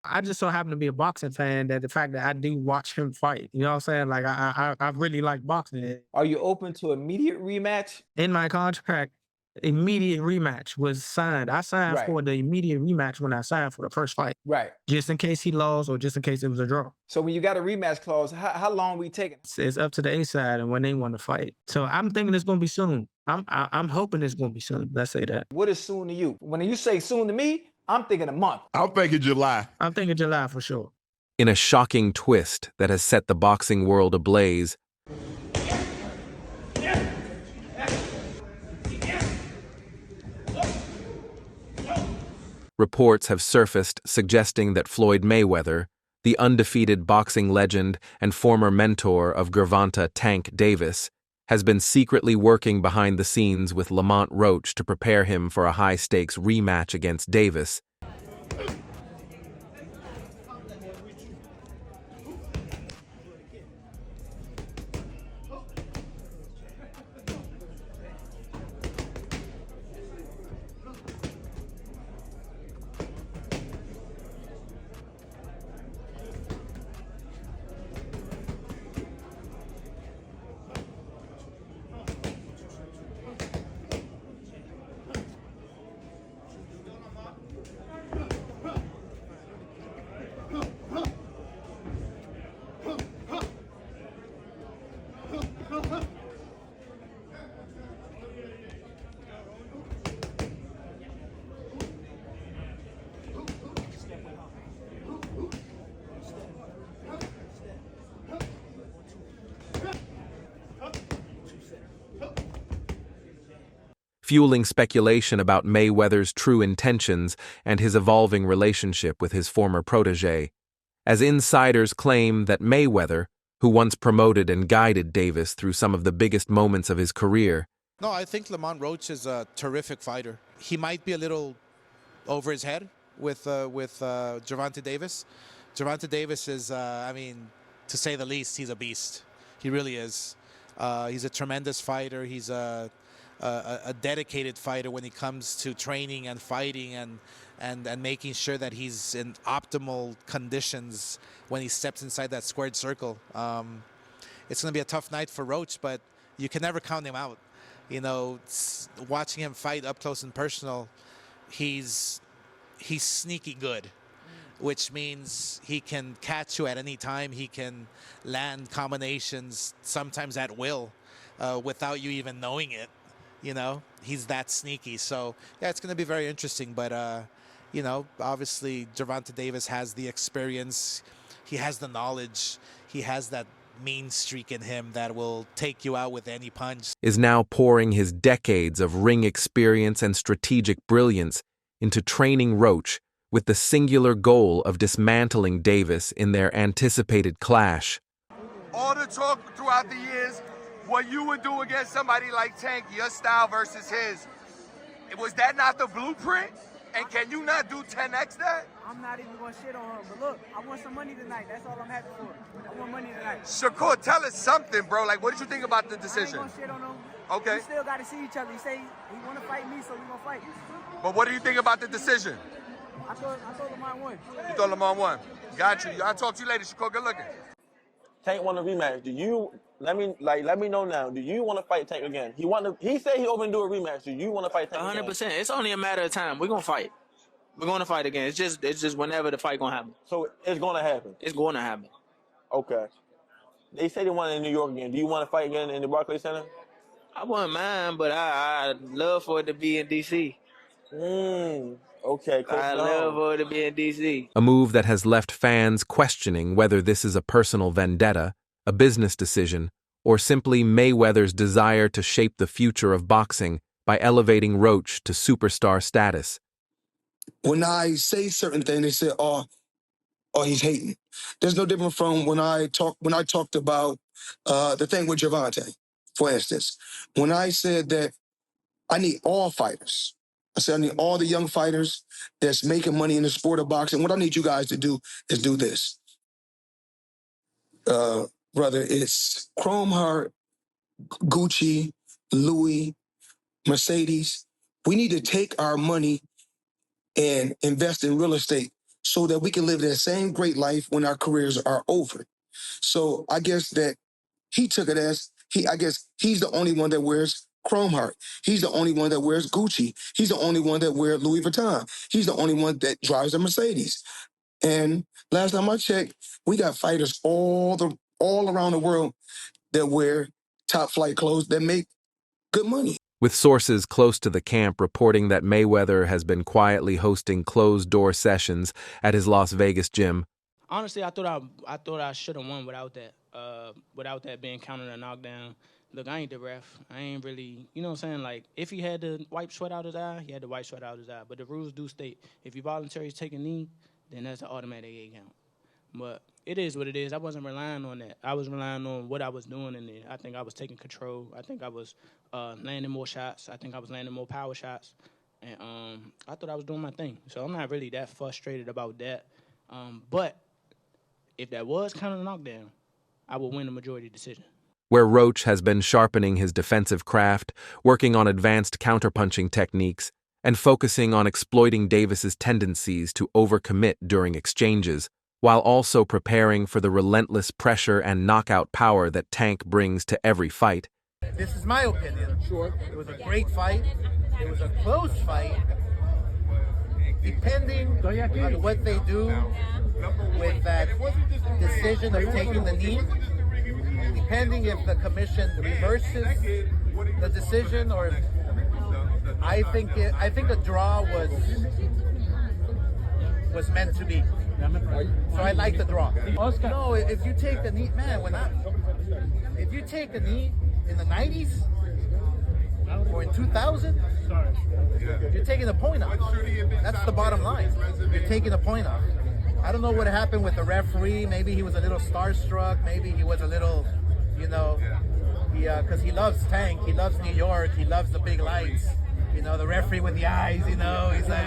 I just so happen to be a boxing fan that the fact that I do watch him fight, you know what I'm saying? Like I really like boxing. Are you open to immediate rematch? In my contract, immediate rematch was signed. I signed Right, for the immediate rematch when I signed for the first fight, right. just in case he lost or just in case it was a draw. So when you got a rematch clause, how long we taking? It's up to the A side and when they want to fight. So I'm thinking it's gonna be soon. I'm hoping it's gonna be soon. Let's say that. What is soon to you? When you say soon to me, I'm thinking a month. I'm thinking July. I'm thinking July for sure. In a shocking twist that has set the boxing world ablaze, reports have surfaced suggesting that Floyd Mayweather, the undefeated boxing legend and former mentor of Gervonta Tank Davis, has been secretly working behind the scenes with Lamont Roach to prepare him for a high-stakes rematch against Davis. Fueling speculation about Mayweather's true intentions and his evolving relationship with his former protege, as insiders claim that Mayweather, who once promoted and guided Davis through some of the biggest moments of his career. No, I think Lamont Roach is a terrific fighter. He might be a little over his head with Gervonta Davis. Gervonta Davis is, I mean, to say the least, he's a beast. He really is. He's a tremendous fighter. He's a dedicated fighter when it comes to training and fighting and making sure that he's in optimal conditions when he steps inside that squared circle. It's going to be a tough night for Roach, but you can never count him out. You know, watching him fight up close and personal, he's sneaky good, which means he can catch you at any time. He can land combinations, sometimes at will, without you even knowing it. You know, he's that sneaky. So, yeah, it's going to be very interesting. But, you know, obviously Gervonta Davis has the experience. He has the knowledge. He has that mean streak in him that will take you out with any punch. Is now pouring his decades of ring experience and strategic brilliance into training Roach with the singular goal of dismantling Davis in their anticipated clash. All the talk throughout the years, what you would do against somebody like Tank, your style versus his, was that not the blueprint? And can you not do 10x that? I'm not even going to shit on him. But look, I want some money tonight. That's all I'm happy for. I want money tonight. Shakur, tell us something, bro. Like, what did you think about the I ain't decision? going to shit on him. Okay. We still got to see each other. He say he want to fight me, so we going to fight. But what do you think about the decision? I thought Lamont won. You thought Lamont won. Got you. I'll talk to you later, Shakur. Good looking. Tank want a rematch. Do you let me know now? Do you want to fight Tank again? He said he open to do a rematch. Do you want to fight Tank again? 100%. It's only a matter of time. We're gonna fight. We're gonna fight again. It's just whenever the fight gonna happen. So it's gonna happen. It's going to happen. Okay. They say they want it in New York again. Do you want to fight again in the Barclays Center? I wouldn't mind, but I'd love for it to be in DC. Okay. I love for it to be in DC. A move that has left fans questioning whether this is a personal vendetta, a business decision, or simply Mayweather's desire to shape the future of boxing by elevating Roach to superstar status. When I say certain things, they say, "Oh, he's hating." There's no different from when I talked about the thing with Gervonta, for instance. When I said that I need all fighters, I said I need all the young fighters that's making money in the sport of boxing. What I need you guys to do is do this. Brother, it's Chrome Heart, Gucci, Louis, Mercedes. We need to take our money and invest in real estate so that we can live that same great life when our careers are over. So I guess that he took it as I guess he's the only one that wears Chrome Heart. He's the only one that wears Gucci. He's the only one that wears Louis Vuitton. He's the only one that drives a Mercedes. And last time I checked, we got fighters all around the world that wear top flight clothes that make good money. With sources close to the camp reporting that Mayweather has been quietly hosting closed-door sessions at his Las Vegas gym. Honestly, I thought I should have won without that being counted a knockdown. Look, I ain't the ref. I ain't really, you know what I'm saying? Like, if he had to wipe sweat out his eye, he had to wipe sweat out his eye. But the rules do state, if you voluntarily take a knee, then that's an automatic 8 count. But it is what it is. I wasn't relying on that. I was relying on what I was doing in there. I think I was taking control. I think I was landing more shots. I think I was landing more power shots. And I thought I was doing my thing. So I'm not really that frustrated about that. But if that was kind of a knockdown, I would win the majority decision. Where Roach has been sharpening his defensive craft, working on advanced counterpunching techniques, and focusing on exploiting Davis's tendencies to overcommit during exchanges, while also preparing for the relentless pressure and knockout power that Tank brings to every fight. This is my opinion. Sure. It was a great fight. It was a close fight. Depending on what they do with that decision of taking the knee, depending if the commission reverses the decision, or I think a draw was meant to be. So I like the draw. No, if you take the knee, man, if you take the knee in the 90s or in 2000, you're taking a point off. That's the bottom line. You're taking a point off. I don't know what happened with the referee. Maybe he was a little starstruck. Maybe he was a little, because he loves Tank. He loves New York. He loves the big lights. The referee with the eyes, he's like,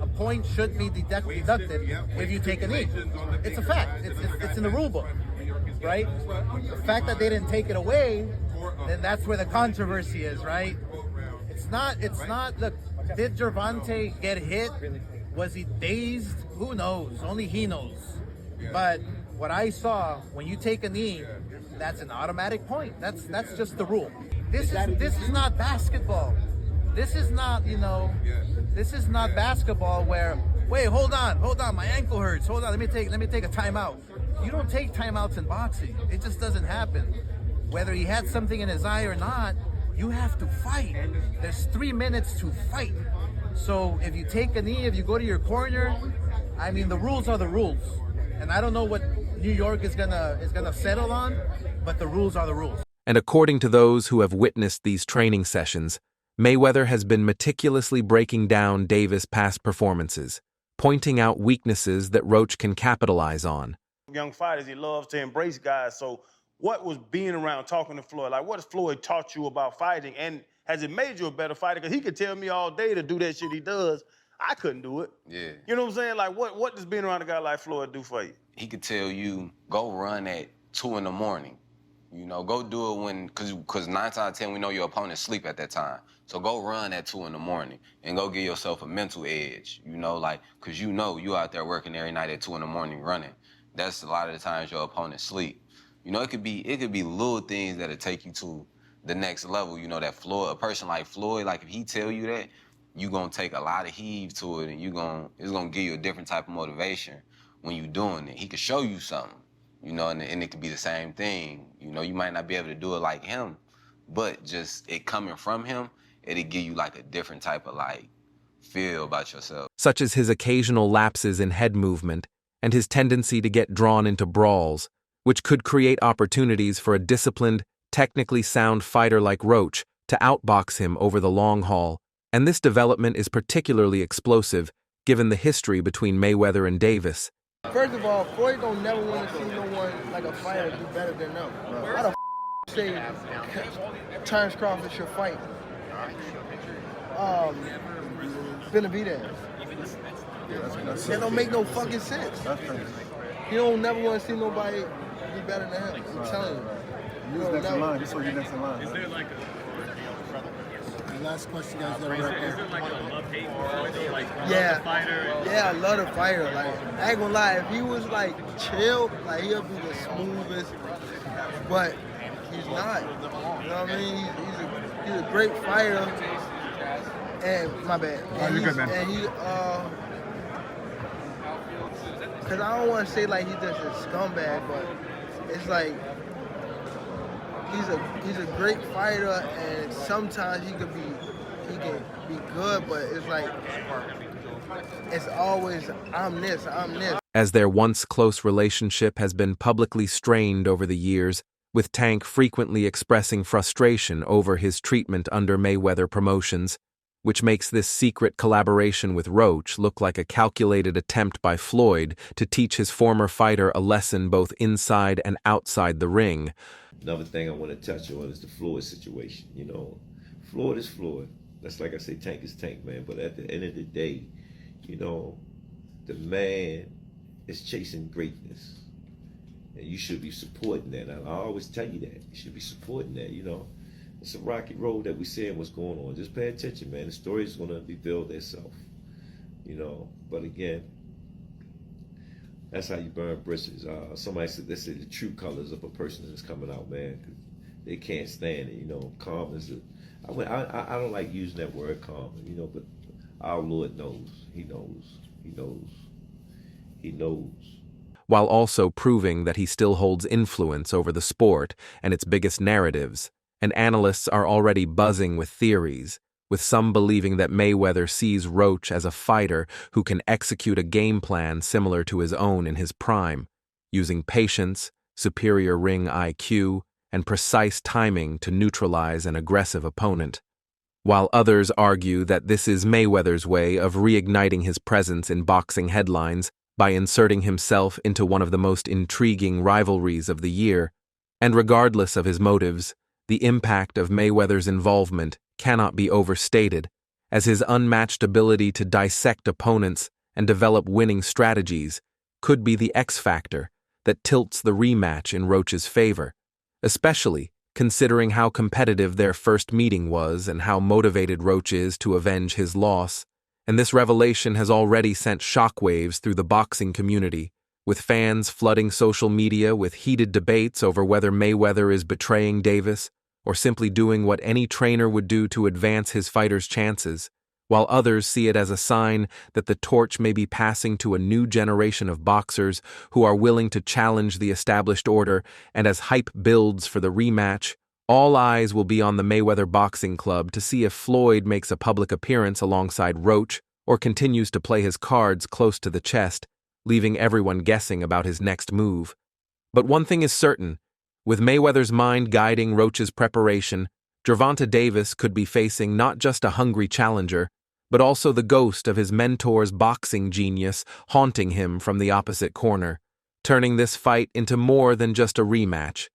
a point should be deducted if you take a knee. It's a fact. It's in the rule book, right? The fact that they didn't take it away, then that's where the controversy is, right? It's not, look, did Gervonta get hit? Was he dazed? Who knows? Only he knows. But what I saw, when you take a knee, that's an automatic point. That's just the rule. This is not basketball. This is not, this is not basketball where, wait, hold on, my ankle hurts. Hold on, let me take a timeout. You don't take timeouts in boxing. It just doesn't happen. Whether he had something in his eye or not, you have to fight. There's 3 minutes to fight. So if you take a knee, if you go to your corner, I mean, the rules are the rules. And I don't know what New York is gonna settle on, but the rules are the rules. And according to those who have witnessed these training sessions, Mayweather has been meticulously breaking down Davis' past performances, pointing out weaknesses that Roach can capitalize on. Young fighters, he loves to embrace guys. So what was being around talking to Floyd? Like, what has Floyd taught you about fighting? And has it made you a better fighter? Because he could tell me all day to do that shit he does. I couldn't do it. Yeah. You know what I'm saying? Like, what does being around a guy like Floyd do for you? He could tell you, go run at 2 in the morning. Go do it when, because 9 times out of 10, we know your opponent sleep at that time. So go run at 2 in the morning and go give yourself a mental edge, because you out there working every night at 2 in the morning running. That's a lot of the times your opponent sleep. It could be little things that'll take you to the next level. That Floyd, a person like Floyd, like if he tell you that, you gonna take a lot of heave to it, and it's gonna give you a different type of motivation when you doing it. He could show you something. And it could be the same thing. You might not be able to do it like him, but just it coming from him, it'll give you like a different type of feel about yourself. Such as his occasional lapses in head movement and his tendency to get drawn into brawls, which could create opportunities for a disciplined, technically sound fighter like Roach to outbox him over the long haul. And this development is particularly explosive given the history between Mayweather and Davis. First of all, Floyd don't never want to see no one like a fighter do better than them. Why the say Terrence Crawford should fight Benavidez? That don't make no fucking sense. He don't never want to see nobody be better than him. I'm telling you. Who's next in line? Just so you're next in line. Is there like last question, guys. Got to wrap Is there like a love-hate for Floyd though? Like, Yeah. the fighter? Yeah, I love the fighter. Like, I ain't gonna lie, if he was like chill, like he'll be the smoothest. But he's not. You know what I mean? He's a great fighter. And my bad. And you're good, man. And he cause I don't want to say like he's just a scumbag, but it's like he's a great fighter, and sometimes he can be good, but it's like it's always I'm this. As their once close relationship has been publicly strained over the years, with Tank frequently expressing frustration over his treatment under Mayweather Promotions, which makes this secret collaboration with Roach look like a calculated attempt by Floyd to teach his former fighter a lesson both inside and outside the ring. Another thing I want to touch on is the Floyd situation. You know, Floyd is Floyd. That's like I say, Tank is Tank, man. But at the end of the day, you know, the man is chasing greatness. And you should be supporting that. I always tell you that. You should be supporting that, you know. It's a rocky road that we're seeing what's going on. Just pay attention, man. The story is going to reveal itself, you know. But again, that's how you burn bridges. Somebody said they say the true colors of a person is coming out, man. 'Cause they can't stand it, you know. Calm is I don't like using that word calm, you know, but our Lord knows. He knows. He knows. He knows. While also proving that he still holds influence over the sport and its biggest narratives, and analysts are already buzzing with theories, with some believing that Mayweather sees Roach as a fighter who can execute a game plan similar to his own in his prime, using patience, superior ring IQ, and precise timing to neutralize an aggressive opponent. While others argue that this is Mayweather's way of reigniting his presence in boxing headlines by inserting himself into one of the most intriguing rivalries of the year, and regardless of his motives, the impact of Mayweather's involvement cannot be overstated, as his unmatched ability to dissect opponents and develop winning strategies could be the X factor that tilts the rematch in Roach's favor, especially considering how competitive their first meeting was and how motivated Roach is to avenge his loss. And this revelation has already sent shockwaves through the boxing community, with fans flooding social media with heated debates over whether Mayweather is betraying Davis or simply doing what any trainer would do to advance his fighter's chances, while others see it as a sign that the torch may be passing to a new generation of boxers who are willing to challenge the established order. And as hype builds for the rematch, all eyes will be on the Mayweather Boxing Club to see if Floyd makes a public appearance alongside Roach or continues to play his cards close to the chest, leaving everyone guessing about his next move. But one thing is certain, with Mayweather's mind guiding Roach's preparation, Gervonta Davis could be facing not just a hungry challenger, but also the ghost of his mentor's boxing genius haunting him from the opposite corner, turning this fight into more than just a rematch.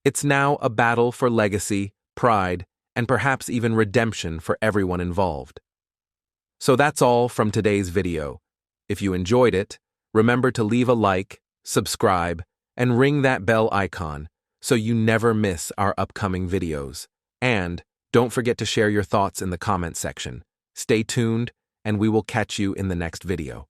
It's now a battle for legacy, pride, and perhaps even redemption for everyone involved. So that's all from today's video. If you enjoyed it, remember to leave a like, subscribe, and ring that bell icon so you never miss our upcoming videos. And don't forget to share your thoughts in the comment section. Stay tuned, and we will catch you in the next video.